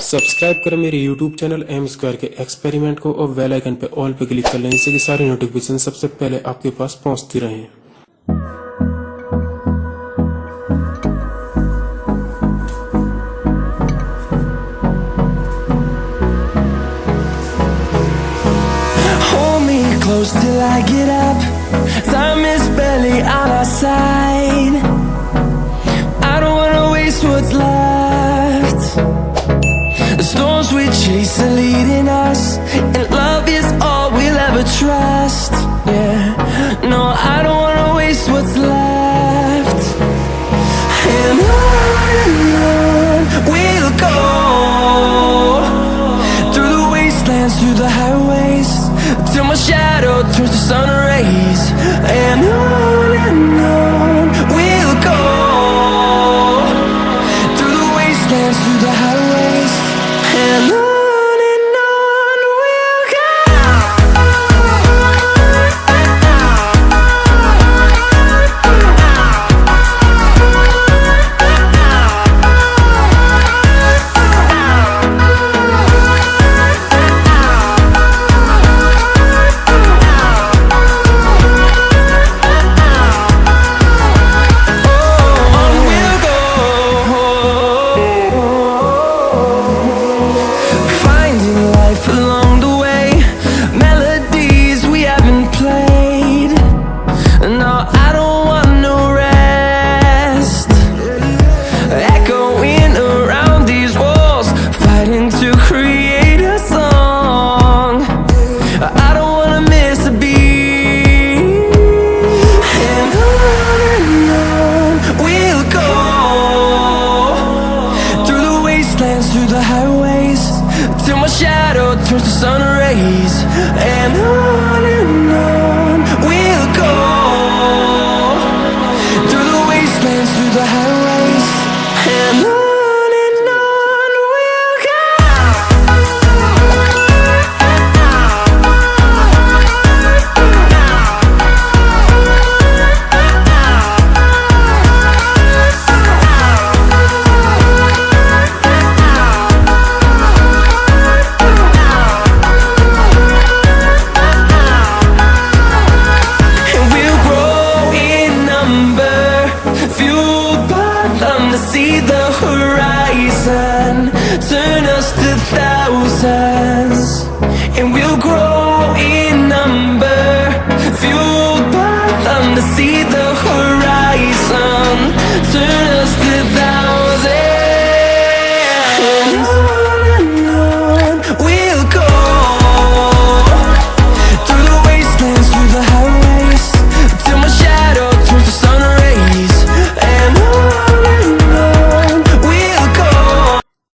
Subscribe करें मेरे YouTube channel M square के एक्सपेरिमेंट को और बेल आइकन पे ऑल पे क्लिक कर लें, जिससे कि सारी नोटिफिकेशन सबसे पहले आपके पास पहुंचती रहें। Hold me close till I get up. Time is barely on our side. I don't wanna waste what's left. The storms we chase are leading us, and love is all we'll ever trust. Yeah, no, I don't wanna waste what's left. And on we'll go, through the wastelands, through the highways, till my shadow turns to sun rays. And on we'll go, through the wastelands, through the highways, and on we'll go. Along the way, melodies we haven't played. No, I don't want no rest. Echoing around these walls, fighting to create a song. I don't wanna miss a beat. And on we'll go, through the wastelands, through the highways, till my shadow turns to sun rays. And